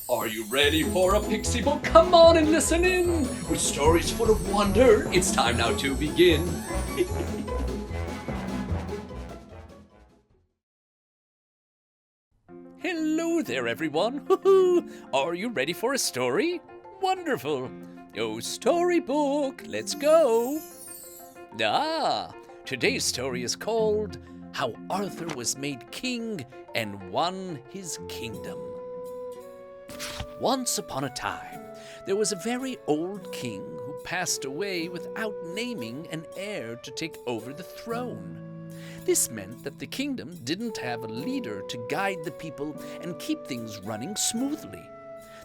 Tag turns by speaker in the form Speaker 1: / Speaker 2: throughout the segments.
Speaker 1: Are you ready for a pixie book? Come on and listen in! With stories full of wonder, it's time now to begin. Hello there, everyone. Are you ready for a story? Wonderful. Oh, storybook, let's go. Today's story is called How Arthur Was Made King and Won His Kingdom. Once upon a time, there was a very old king who passed away without naming an heir to take over the throne. This meant that the kingdom didn't have a leader to guide the people and keep things running smoothly.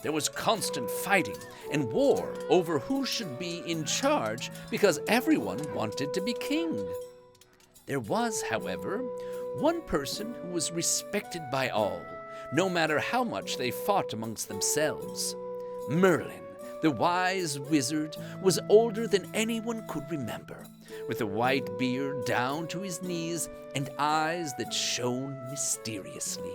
Speaker 1: There was constant fighting and war over who should be in charge because everyone wanted to be king. There was, however, one person who was respected by all, no matter how much they fought amongst themselves. Merlin, the wise wizard, was older than anyone could remember, with a white beard down to his knees and eyes that shone mysteriously.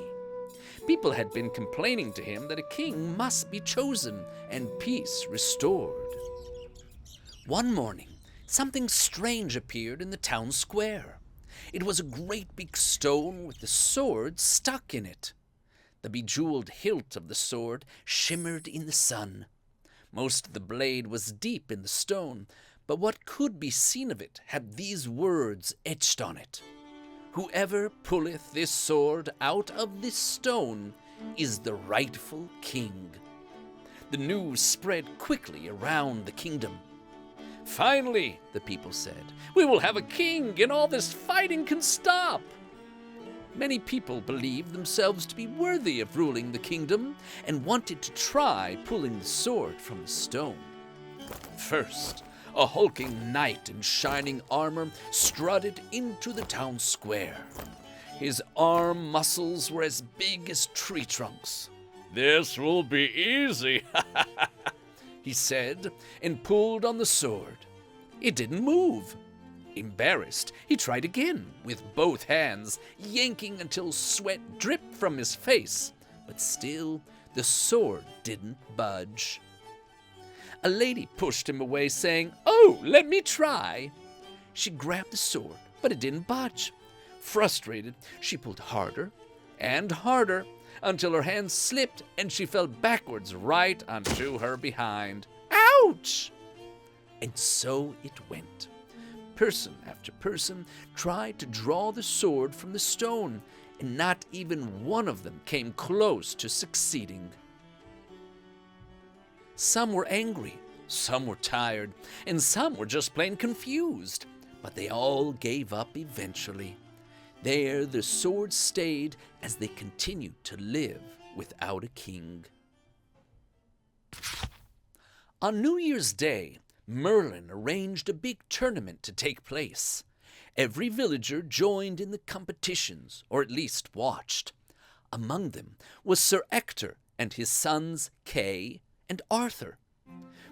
Speaker 1: People had been complaining to him that a king must be chosen and peace restored. One morning, something strange appeared in the town square. It was a great big stone with the sword stuck in it. The bejeweled hilt of the sword shimmered in the sun. Most of the blade was deep in the stone, but what could be seen of it had these words etched on it: "Whoever pulleth this sword out of this stone is the rightful king." The news spread quickly around the kingdom. "Finally," the people said, "we will have a king and all this fighting can stop." Many people believed themselves to be worthy of ruling the kingdom and wanted to try pulling the sword from the stone. First, a hulking knight in shining armor strutted into the town square. His arm muscles were as big as tree trunks. "This will be easy," he said, and pulled on the sword. It didn't move. Embarrassed, he tried again with both hands, yanking until sweat dripped from his face, but still the sword didn't budge. A lady pushed him away, saying, "Oh, let me try." She grabbed the sword, but it didn't budge. Frustrated, she pulled harder and harder until her hand slipped and she fell backwards right onto her behind. Ouch! And so it went. Person after person tried to draw the sword from the stone, and not even one of them came close to succeeding. Some were angry, some were tired, and some were just plain confused, but they all gave up eventually. There the sword stayed as they continued to live without a king. On New Year's Day, Merlin arranged a big tournament to take place. Every villager joined in the competitions, or at least watched. Among them was Sir Ector and his sons Kay and Arthur.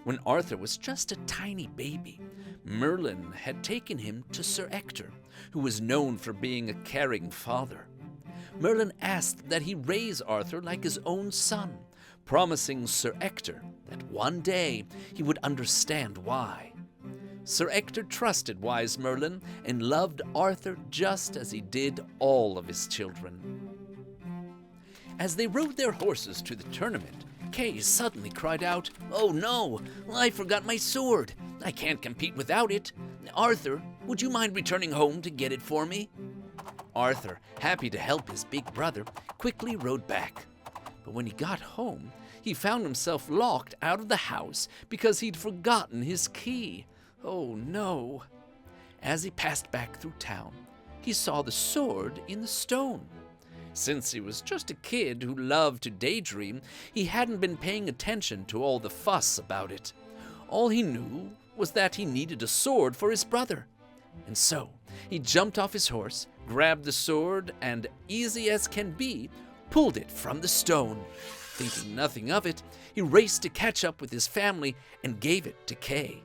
Speaker 1: When Arthur was just a tiny baby, Merlin had taken him to Sir Ector, who was known for being a caring father. Merlin asked that he raise Arthur like his own son, promising Sir Ector that one day he would understand why. Sir Ector trusted wise Merlin and loved Arthur just as he did all of his children. As they rode their horses to the tournament, Kay suddenly cried out, "Oh no, I forgot my sword. I can't compete without it. Arthur, would you mind returning home to get it for me?" Arthur, happy to help his big brother, quickly rode back. But when he got home, he found himself locked out of the house because he'd forgotten his key. Oh no! As he passed back through town, he saw the sword in the stone. Since he was just a kid who loved to daydream, he hadn't been paying attention to all the fuss about it. All he knew was that he needed a sword for his brother. And so he jumped off his horse, grabbed the sword, and, easy as can be, pulled it from the stone. Thinking nothing of it, he raced to catch up with his family and gave it to Kay.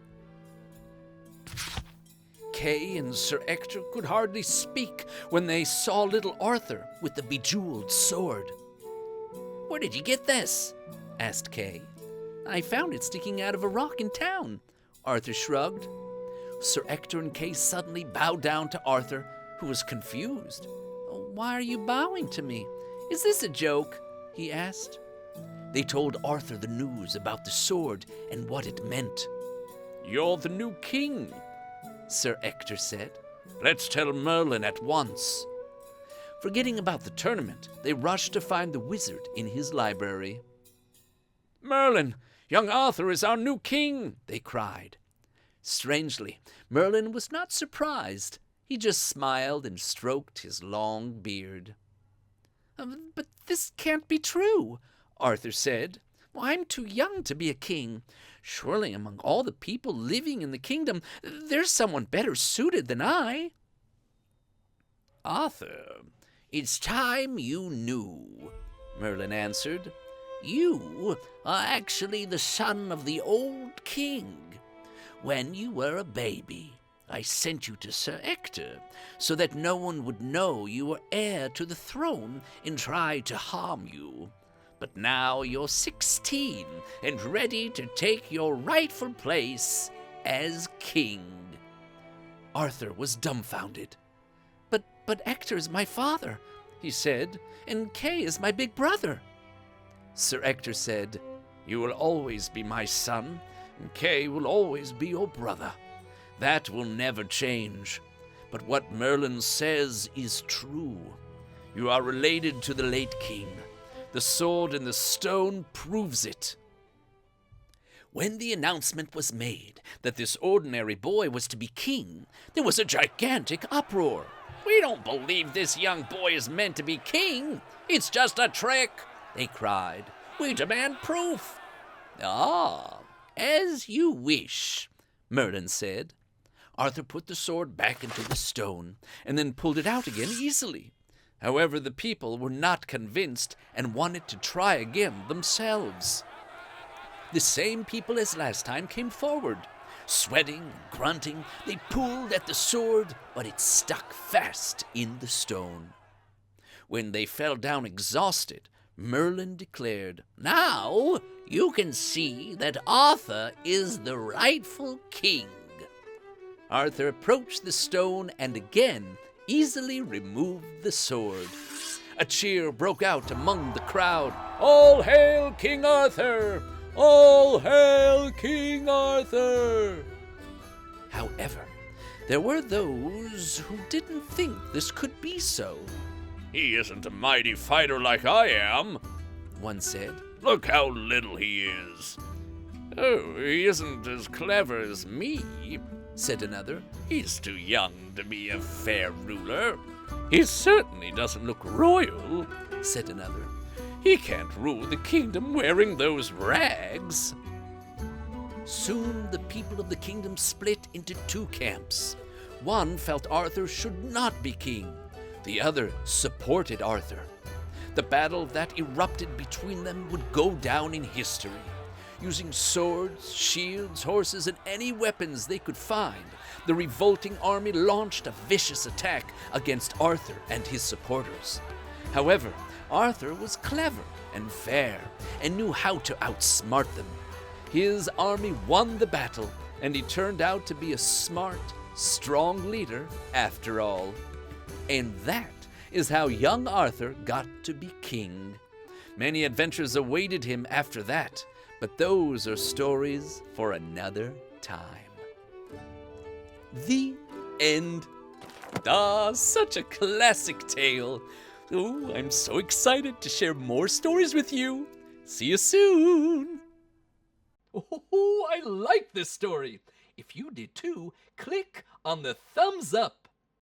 Speaker 1: Kay and Sir Ector could hardly speak when they saw little Arthur with the bejeweled sword. "Where did you get this?" asked Kay. I found it sticking out of a rock in town, Arthur shrugged. Sir Ector and Kay suddenly bowed down to Arthur, who was confused. Why are you bowing to me? Is this a joke? He asked. They told Arthur the news about the sword and what it meant. You're the new king, Sir Ector said. Let's tell Merlin at once. Forgetting about the tournament, they rushed to find the wizard in his library. Merlin, young Arthur is our new king, they cried. Strangely, Merlin was not surprised. He just smiled and stroked his long beard. But this can't be true, Arthur said. I'm too young to be a king. Surely among all the people living in the kingdom, there's someone better suited than I. Arthur, it's time you knew, Merlin answered. You are actually the son of the old king. When you were a baby, I sent you to Sir Ector so that no one would know you were heir to the throne and try to harm you. But now you're 16 and ready to take your rightful place as king. Arthur was dumbfounded. But Ector is my father, he said, and Kay is my big brother. Sir Ector said, You will always be my son, and Kay will always be your brother. That will never change. But what Merlin says is true. You are related to the late king. The sword in the stone proves it. When the announcement was made that this ordinary boy was to be king, there was a gigantic uproar. We don't believe this young boy is meant to be king. It's just a trick, they cried. We demand proof. Ah, as you wish, Merlin said. Arthur put the sword back into the stone and then pulled it out again easily. However, the people were not convinced and wanted to try again themselves. The same people as last time came forward. Sweating and grunting, they pulled at the sword, but it stuck fast in the stone. When they fell down exhausted, Merlin declared, Now you can see that Arthur is the rightful king. Arthur approached the stone and again easily removed the sword. A cheer broke out among the crowd. All hail King Arthur! All hail King Arthur! However, there were those who didn't think this could be so. He isn't a mighty fighter like I am, one said. Look how little he is. Oh, he isn't as clever as me, said another. He's too young to be a fair ruler. He certainly doesn't look royal, said another. He can't rule the kingdom wearing those rags. Soon the people of the kingdom split into two camps. One felt Arthur should not be king. The other supported Arthur. The battle that erupted between them would go down in history. Using swords, shields, horses, and any weapons they could find, the revolting army launched a vicious attack against Arthur and his supporters. However, Arthur was clever and fair and knew how to outsmart them. His army won the battle, and he turned out to be a smart, strong leader after all. And that is how young Arthur got to be king. Many adventures awaited him after that, but those are stories for another time. The end. Ah, such a classic tale. Oh, I'm so excited to share more stories with you. See you soon. Oh, I like this story. If you did too, click on the thumbs up